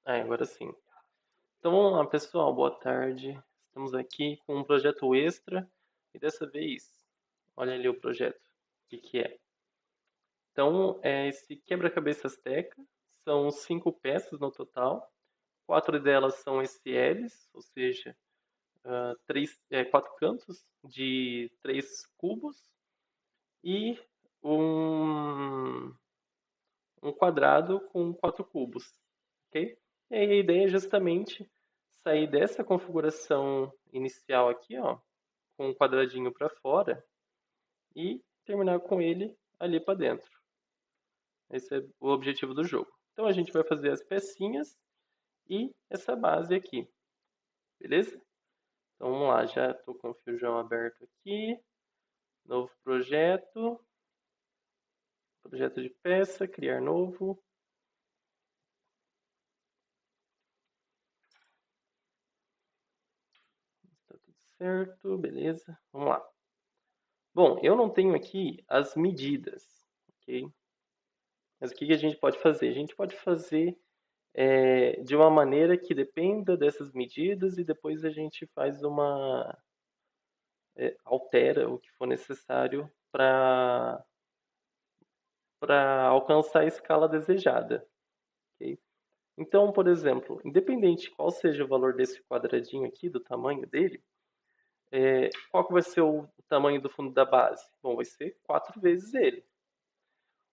Agora sim. Então vamos lá, pessoal. Boa tarde. Estamos aqui com um projeto extra e dessa vez, olha ali o projeto. O que que é? Então, esse quebra-cabeça Azteca são 5 peças no total. 4 delas são SLs, ou seja, 4 cantos de 3 cubos e um, um quadrado com 4 cubos, ok? E aí a ideia é justamente sair dessa configuração inicial aqui, ó, com um quadradinho para fora e terminar com ele ali para dentro. Esse é o objetivo do jogo. Então a gente vai fazer as pecinhas e essa base aqui, beleza? Então vamos lá, já estou com o Fusion aberto aqui, novo projeto, projeto de peça, criar novo. Está tudo certo, beleza? Vamos lá. Bom, eu não tenho aqui as medidas, ok? Mas o que que a gente pode fazer? A gente pode fazer de uma maneira que dependa dessas medidas e depois a gente faz altera o que for necessário para alcançar a escala desejada, ok? Então, por exemplo, independente qual seja o valor desse quadradinho aqui, do tamanho dele, qual que vai ser o tamanho do fundo da base? Bom, vai ser 4 vezes ele.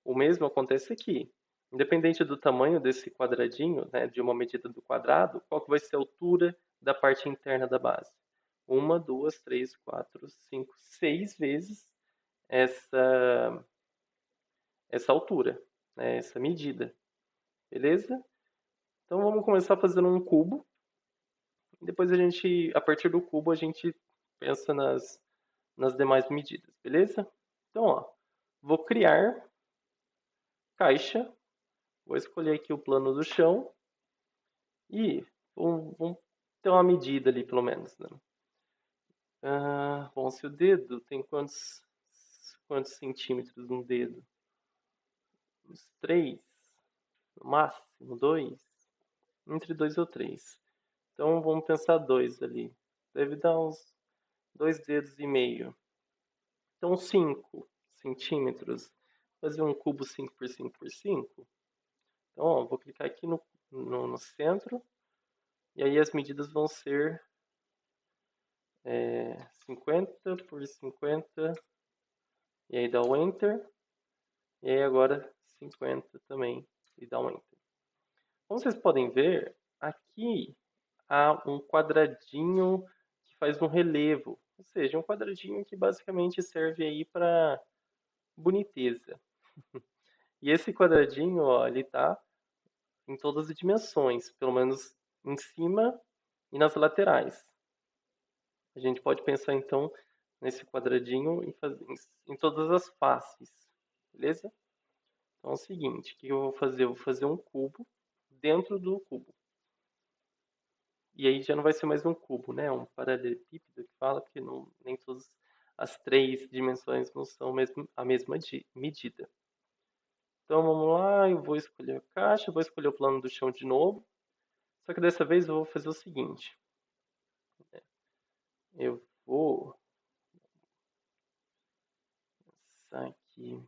O mesmo acontece aqui. Independente do tamanho desse quadradinho, né, de uma medida do quadrado, qual que vai ser a altura da parte interna da base? 1, 2, 3, 4, 5, 6 vezes essa, essa altura, né, essa medida. Beleza? Então vamos começar fazendo um cubo. E depois a partir do cubo, a gente pensa nas demais medidas. Beleza? Então, ó, vou criar caixa. Vou escolher aqui o plano do chão. E vamos ter uma medida ali, pelo menos, né? Bom, se o dedo tem quantos centímetros no dedo? Uns 3, no máximo 2, entre 2 ou 3. Então vamos pensar 2 ali. Deve dar uns 2 dedos e meio. Então 5 centímetros. Fazer um cubo 5 por 5 por 5. Então, ó, vou clicar aqui no centro. E aí as medidas vão ser 50 por 50, e aí dá o Enter, e aí agora 50 também, e dá um Enter. Como vocês podem ver, aqui há um quadradinho que faz um relevo, ou seja, um quadradinho que basicamente serve aí para boniteza. E esse quadradinho, ó, ele tá em todas as dimensões, pelo menos em cima e nas laterais. A gente pode pensar então nesse quadradinho em todas as faces, beleza? Então é o seguinte, o que eu vou fazer? Eu vou fazer um cubo dentro do cubo. E aí já não vai ser mais um cubo, né? Um paralelepípedo que fala, porque nem todas as 3 dimensões não são a mesma medida. Então vamos lá, eu vou escolher a caixa, vou escolher o plano do chão de novo. Só que dessa vez eu vou fazer o seguinte. Eu vou passar aqui.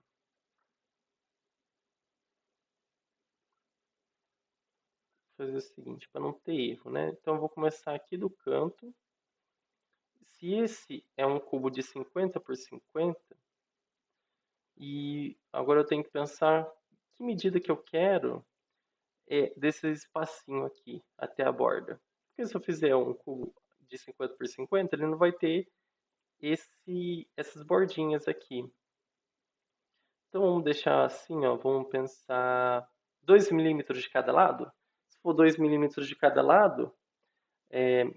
Fazer o seguinte, para não ter erro, né? Então eu vou começar aqui do canto. Se esse é um cubo de 50 por 50, e agora eu tenho que pensar que medida que eu quero desse espacinho aqui até a borda. Porque se eu fizer um cubo de 50 por 50, ele não vai ter essas bordinhas aqui. Então vamos deixar assim, ó, vamos pensar 2 milímetros de cada lado. Se for 2 milímetros de cada lado,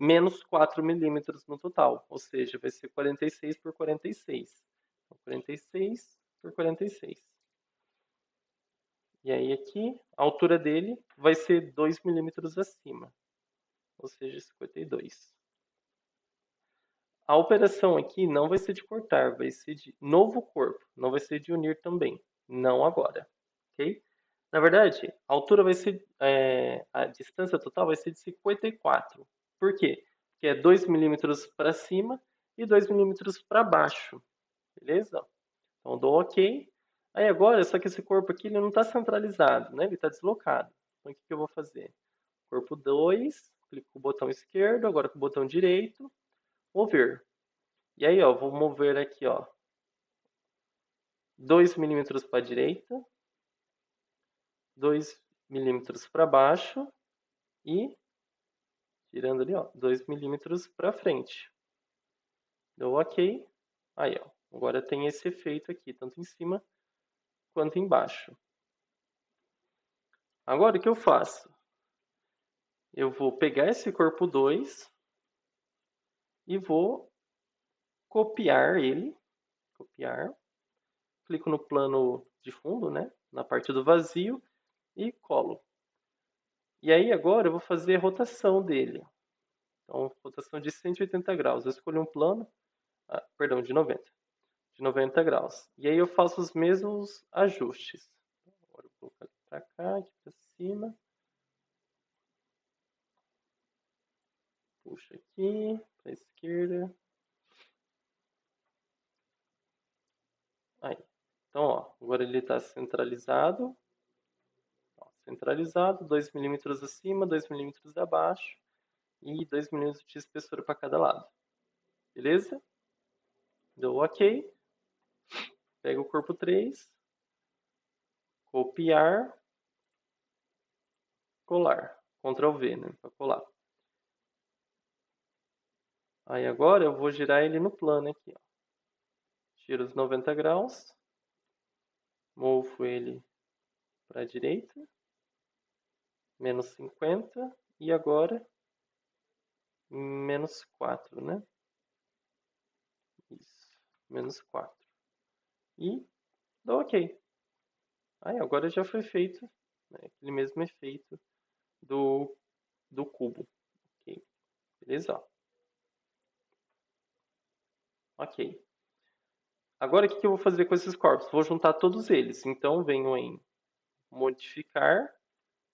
menos 4 milímetros no total, ou seja, vai ser 46 por 46. Então, 46 por 46. E aí aqui, a altura dele vai ser 2 milímetros acima, ou seja, 52. A operação aqui não vai ser de cortar, vai ser de novo corpo, não vai ser de unir também, não agora, ok? Na verdade, a altura vai ser, a distância total vai ser de 54. Por quê? Porque é 2 milímetros para cima e 2 milímetros para baixo, beleza? Então, dou OK. Aí agora, só que esse corpo aqui ele não está centralizado, né? Ele está deslocado. Então, o que eu vou fazer? Corpo 2, clico com o botão esquerdo, agora com o botão direito, mover. E aí, ó, vou mover aqui, ó, 2 milímetros para a direita, 2 milímetros para baixo e, tirando ali, ó, 2 milímetros para frente. Deu OK. Aí, ó, agora tem esse efeito aqui, tanto em cima quanto embaixo. Agora, o que eu faço? Eu vou pegar esse corpo 2 e vou copiar ele. Copiar. Clico no plano de fundo, né? Na parte do vazio e colo. E aí agora eu vou fazer a rotação dele. Então, rotação de 180 graus. Eu escolho um plano, perdão, de 90. De 90 graus. E aí eu faço os mesmos ajustes. Agora eu vou colocar para cá, aqui para cima. Puxa aqui, para a esquerda. Aí. Então, ó, agora ele está centralizado. Ó, centralizado, 2 milímetros acima, 2 milímetros abaixo e 2 milímetros de espessura para cada lado. Beleza? Deu OK. Pega o corpo 3, copiar, colar. Ctrl V, né, para colar. Aí agora eu vou girar ele no plano aqui, ó. Giro os 90 graus, movo ele para a direita, menos 50 e agora menos 4, né? Isso, menos 4. E dou OK. Aí agora já foi feito, né, aquele mesmo efeito do cubo. Ok, beleza? Ok. Agora o que eu vou fazer com esses corpos? Vou juntar todos eles. Então venho em modificar,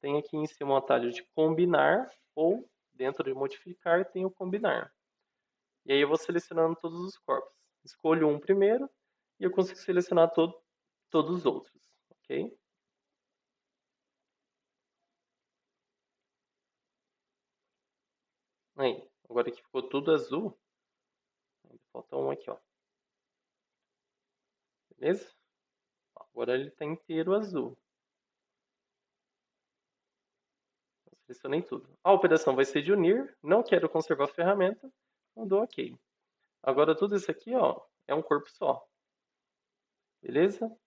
tem aqui em cima o atalho de combinar, ou dentro de modificar tem o combinar. E aí eu vou selecionando todos os corpos. Escolho um primeiro e eu consigo selecionar todos os outros. Ok? Aí, agora que ficou tudo azul, falta um aqui, ó. Beleza? Agora ele está inteiro azul. Selecionei tudo. A operação vai ser de unir. Não quero conservar a ferramenta. Então dou OK. Agora tudo isso aqui, ó, é um corpo só. Beleza? O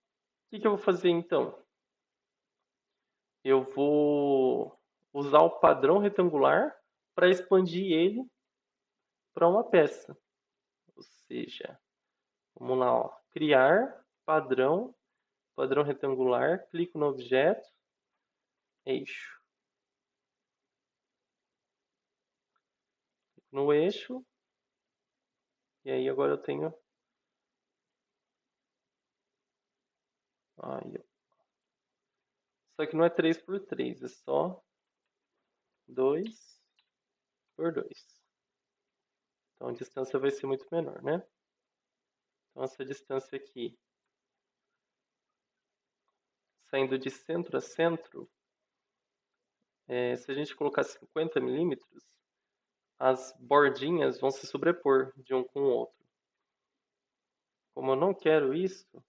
que eu vou fazer então? Eu vou usar o padrão retangular para expandir ele para uma peça. Ou seja, vamos lá, ó, criar padrão, padrão retangular, clico no objeto, eixo. Clico no eixo, e aí agora eu tenho... Aí, ó. Só que não é 3 por 3, é só 2 por 2. Então a distância vai ser muito menor, né? Então essa distância aqui, saindo de centro a centro, se a gente colocar 50 milímetros, as bordinhas vão se sobrepor de um com o outro. Como eu não quero isso,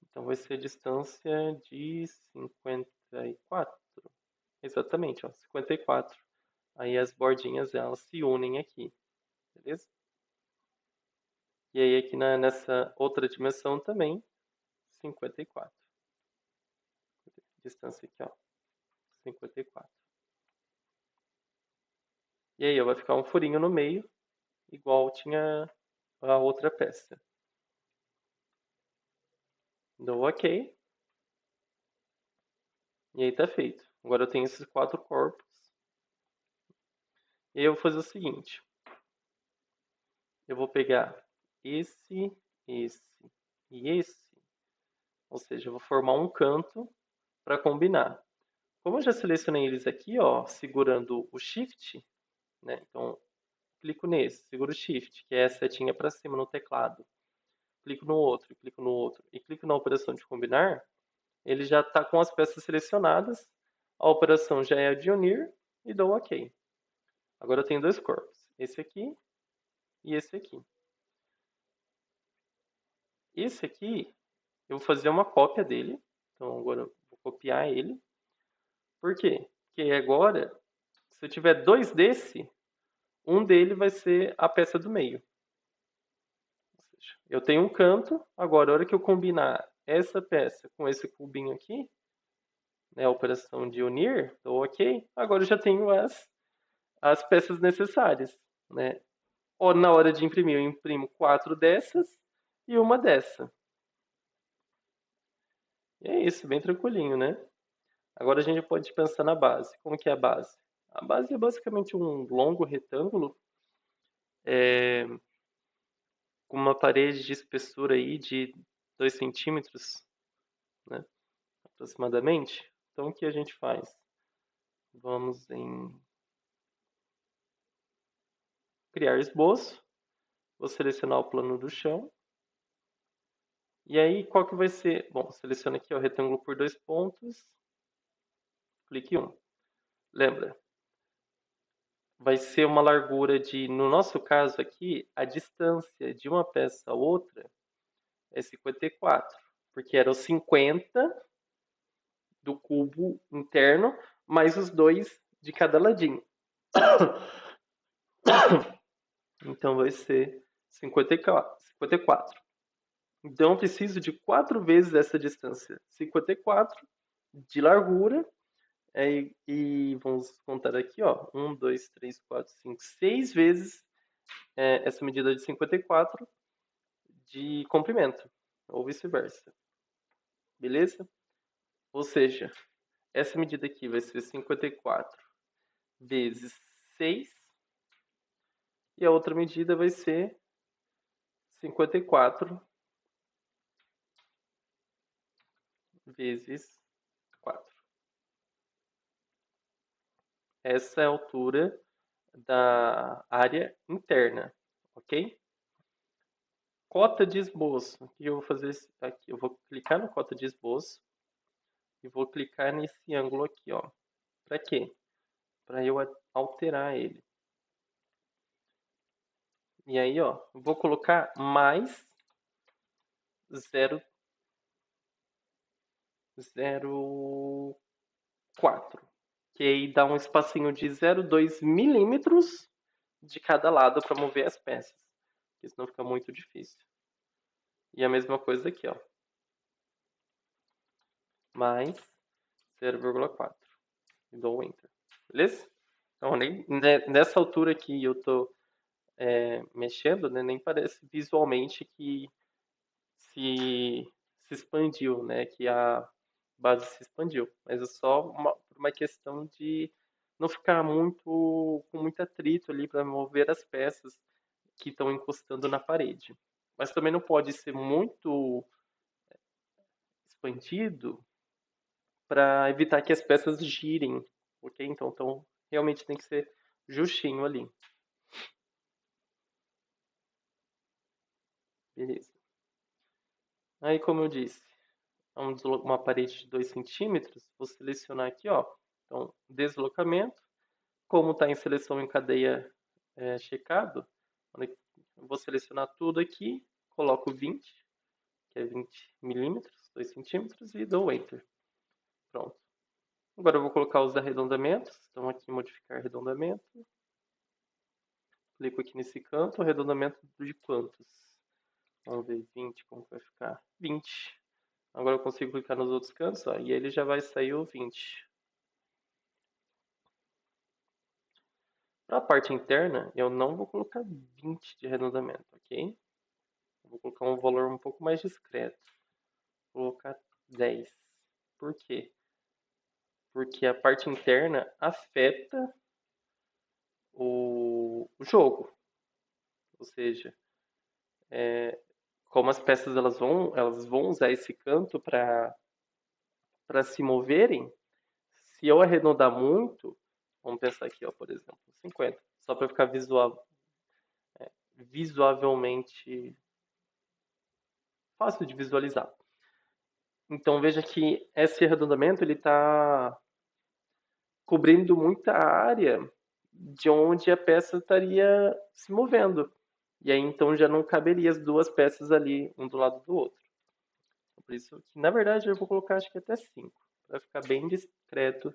então vai ser a distância de 54. Exatamente, ó, 54. Aí as bordinhas elas se unem aqui, beleza? E aí aqui nessa outra dimensão também, 54. Distância aqui, ó, 54. E aí ó, vai ficar um furinho no meio, igual tinha a outra peça. Dou OK. E aí tá feito. Agora eu tenho esses 4 corpos. E aí eu vou fazer o seguinte. Eu vou pegar esse e esse. Ou seja, eu vou formar um canto para combinar. Como eu já selecionei eles aqui, ó, segurando o Shift, né? Então, clico nesse, seguro o Shift, que é a setinha para cima no teclado. Clico no outro e clico na operação de combinar, ele já está com as peças selecionadas. A operação já é a de unir e dou OK. Agora eu tenho dois corpos, esse aqui e esse aqui. Esse aqui, eu vou fazer uma cópia dele. Então agora eu vou copiar ele. Por quê? Porque agora, se eu tiver dois desse, um dele vai ser a peça do meio. Ou seja, eu tenho um canto, agora a hora que eu combinar essa peça com esse cubinho aqui, né, a operação de unir, dou OK, agora eu já tenho as peças necessárias. Né? Ou na hora de imprimir, eu imprimo 4 dessas e uma dessa. E é isso, bem tranquilinho, né? Agora a gente pode pensar na base. Como que é a base? A base é basicamente um longo retângulo com uma parede de espessura aí de 2 centímetros, né, aproximadamente. Então o que a gente faz? Vamos em criar esboço, vou selecionar o plano do chão. E aí qual que vai ser? Bom, seleciona aqui o retângulo por 2 pontos, clique 1. Lembra, vai ser uma largura de, no nosso caso aqui, a distância de uma peça a outra é 54, porque era os 50 do cubo interno, mais os 2 de cada ladinho. Então vai ser 54. Então eu preciso de 4 vezes essa distância. 54 de largura. E vamos contar aqui, ó. 1, 2, 3, 4, 5, 6 vezes essa medida de 54 de comprimento. Ou vice-versa. Beleza? Ou seja, essa medida aqui vai ser 54 vezes 6. E a outra medida vai ser 54 vezes 4. Essa é a altura da área interna, ok? Cota de esboço. O que eu vou fazer aqui? Eu vou clicar no cota de esboço e vou clicar nesse ângulo aqui, ó. Para quê? Para eu alterar ele. E aí, ó, vou colocar mais 0,04. Que aí dá um espacinho de 0,2 milímetros de cada lado para mover as peças. Porque senão fica muito difícil. E a mesma coisa aqui, ó. Mais 0,4. E dou Enter. Beleza? Então, nessa altura que eu tô mexendo, né, nem parece visualmente que se expandiu, né? Que a base se expandiu. Mas é só uma questão de não ficar com muito atrito ali para mover as peças que estão encostando na parede. Mas também não pode ser muito expandido para evitar que as peças girem, ok? Então realmente tem que ser justinho ali. Beleza. Aí, como eu disse, uma parede de 2 centímetros, vou selecionar aqui, ó. Então, deslocamento. Como está em seleção em cadeia checado, eu vou selecionar tudo aqui, coloco 20, que é 20 milímetros, 2 centímetros, e dou Enter. Pronto. Agora eu vou colocar os arredondamentos. Então, aqui, modificar arredondamento. Clico aqui nesse canto, arredondamento de quantos? Vamos ver, 20, como vai ficar? 20. Agora eu consigo clicar nos outros cantos, ó, e ele já vai sair o 20. Para a parte interna, eu não vou colocar 20 de arredondamento, ok? Eu vou colocar um valor um pouco mais discreto. Vou colocar 10. Por quê? Porque a parte interna afeta o jogo. Ou seja, como as peças elas vão usar esse canto para para se moverem, se eu arredondar muito, vamos pensar aqui, ó, por exemplo, 50, só para ficar visualmente fácil de visualizar. Então veja que esse arredondamento ele está cobrindo muita área de onde a peça estaria se movendo. E aí então já não caberia as duas peças ali, um do lado do outro. Por isso que, na verdade, eu vou colocar acho que até 5, para ficar bem discreto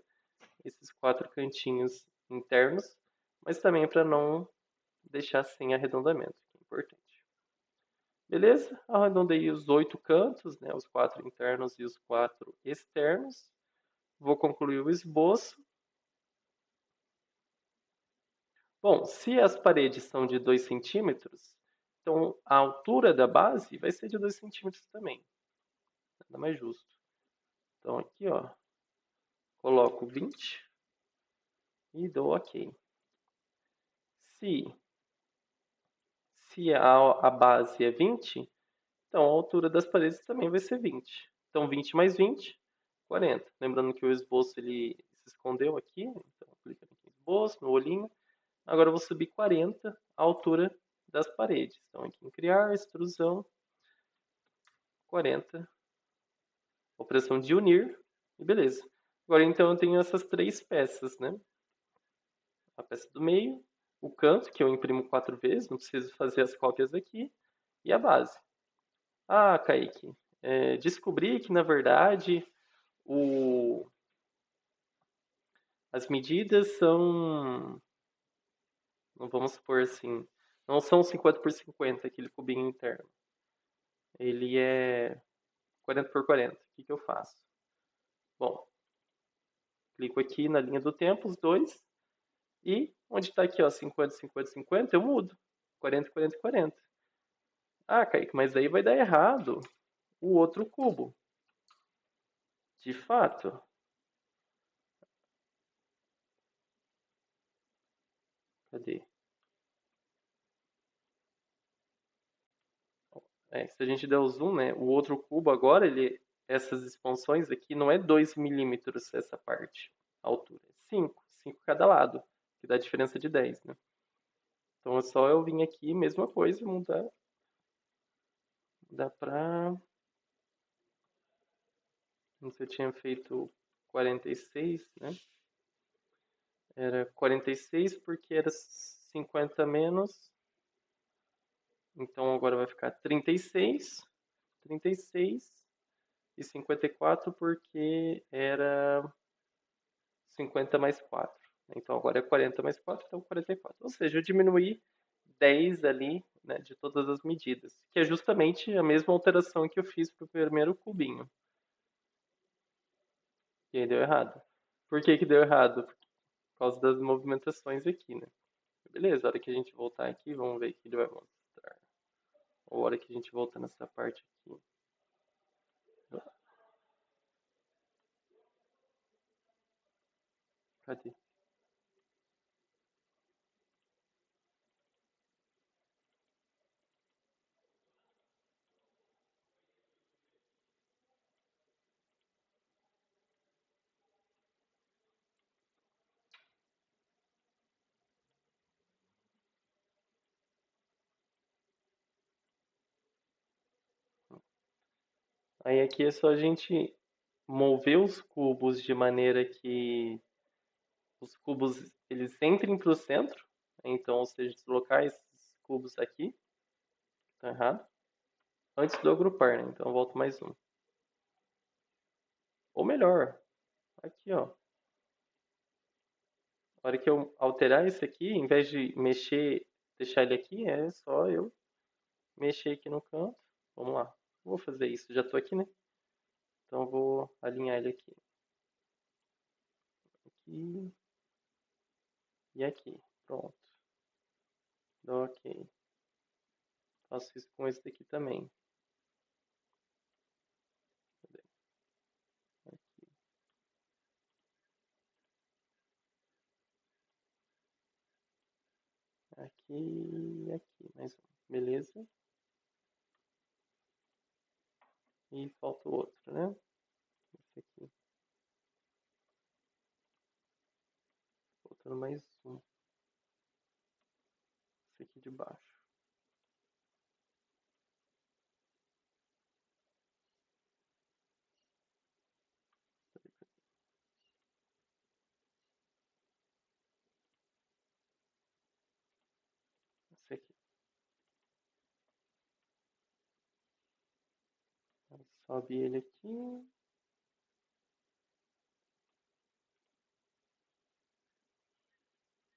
esses 4 cantinhos internos, mas também para não deixar sem arredondamento, que é importante. Beleza? Arredondei os 8 cantos, né, os 4 internos e os 4 externos. Vou concluir o esboço. Bom, se as paredes são de 2 centímetros, então a altura da base vai ser de 2 centímetros também. Nada mais justo. Então aqui, ó, coloco 20 e dou OK. Se a base é 20, então a altura das paredes também vai ser 20. Então 20 mais 20, 40. Lembrando que o esboço ele se escondeu aqui, então clica aqui em esboço, no olhinho. Agora eu vou subir 40 a altura das paredes. Então aqui em criar, extrusão, 40, operação de unir, e beleza. Agora então eu tenho essas 3 peças, né? A peça do meio, o canto, que eu imprimo 4 vezes, não preciso fazer as cópias aqui, e a base. Ah, Kaique, descobri que na verdade o... as medidas são, não vamos supor assim, não são 50 por 50, aquele cubinho interno. Ele é 40 por 40. O que eu faço? Bom, clico aqui na linha do tempo, os dois, e onde está aqui, ó, 50, 50, 50, eu mudo. 40, 40, 40. Ah, Kaique, mas aí vai dar errado o outro cubo. De fato. Cadê? Se a gente der o zoom, né, o outro cubo agora, essas expansões aqui não é 2 milímetros essa parte, a altura. É 5, 5 cada lado, que dá diferença de 10, né? Então é só eu vir aqui, mesma coisa, mudar. Dá pra... Não sei, eu tinha feito 46, né? Era 46 porque era 50 menos. Então agora vai ficar 36, 36 e 54 porque era 50 mais 4. Então agora é 40 mais 4, então 44. Ou seja, eu diminuí 10 ali, né, de todas as medidas, que é justamente a mesma alteração que eu fiz para o primeiro cubinho. E aí deu errado. Por que deu errado? Por causa das movimentações aqui, né? Beleza, a hora que a gente voltar aqui, vamos ver o que ele vai mostrar. Ou a hora que a gente voltar nessa parte aqui. Cadê? Aí aqui é só a gente mover os cubos de maneira que os cubos eles entrem para o centro. Então, ou seja, deslocar esses cubos aqui. Tá errado. Antes do agrupar, né? Então eu volto mais um. Ou melhor, aqui ó. A hora que eu alterar esse aqui, em vez de mexer, deixar ele aqui, é só eu mexer aqui no canto. Vamos lá. Vou fazer isso. Já estou aqui, né? Então eu vou alinhar ele aqui. Aqui. E aqui. Pronto. Dou OK. Faço isso com esse daqui também. Aqui. Aqui e aqui. Mais um. Beleza? E falta o outro, né? Esse aqui. faltando mais um. Esse aqui de baixo. Esse aqui. Sobe ele aqui.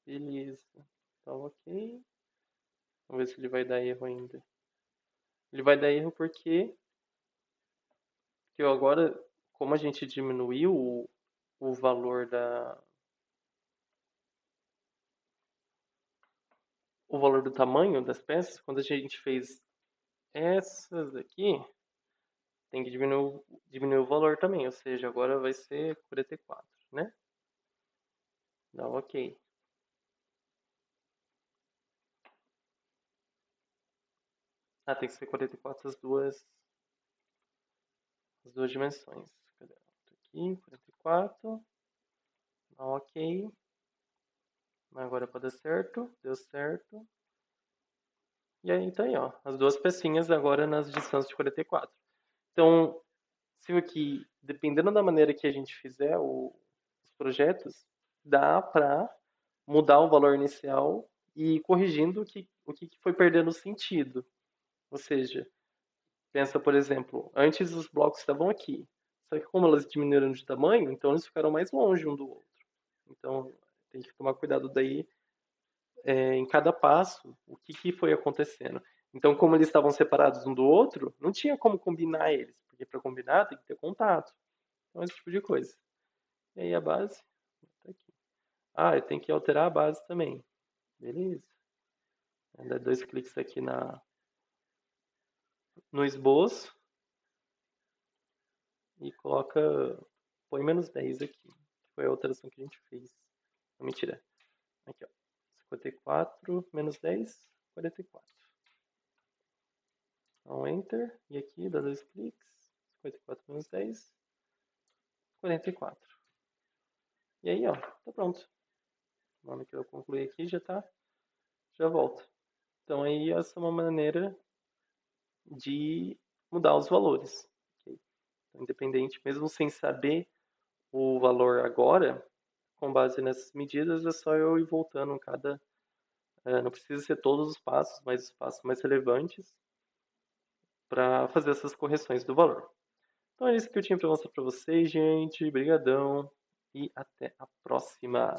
Beleza. Tá ok. Vamos ver se ele vai dar erro ainda. Ele vai dar erro porque eu agora, como a gente diminuiu o valor o valor do tamanho das peças, quando a gente fez essas aqui, tem que diminuir o valor também, ou seja, agora vai ser 44, né? Dá ok. Ah, tem que ser 44 as duas dimensões. Cadê? Aqui, 44. Dá ok. Agora para dar certo, deu certo. E aí tá aí, ó, as duas pecinhas agora nas distâncias de 44. Então, se aqui, dependendo da maneira que a gente fizer os projetos, dá para mudar o valor inicial e ir corrigindo o que foi perdendo sentido. Ou seja, pensa, por exemplo, antes os blocos estavam aqui. Só que como elas diminuíram de tamanho, então eles ficaram mais longe um do outro. Então, tem que tomar cuidado daí em cada passo, o que foi acontecendo. Então, como eles estavam separados um do outro, não tinha como combinar eles, porque para combinar tem que ter contato. Então, esse tipo de coisa. E aí a base, tá aqui. Ah, eu tenho que alterar a base também. Beleza. Dá 2 cliques aqui no esboço e põe -10 aqui. Foi a alteração que a gente fez. Não, mentira. Aqui, ó. 54 menos 10, 44. Então, Enter. E aqui, dá 2 cliques. 54 menos 10, 44. E aí, ó, tá pronto. Na hora que eu concluir aqui, já volta. Então, aí, essa é uma maneira de mudar os valores. Okay? Então, independente, mesmo sem saber o valor agora, com base nessas medidas, é só eu ir voltando cada... não precisa ser todos os passos, mas os passos mais relevantes para fazer essas correções do valor. Então é isso que eu tinha para mostrar para vocês, gente. Obrigadão e até a próxima.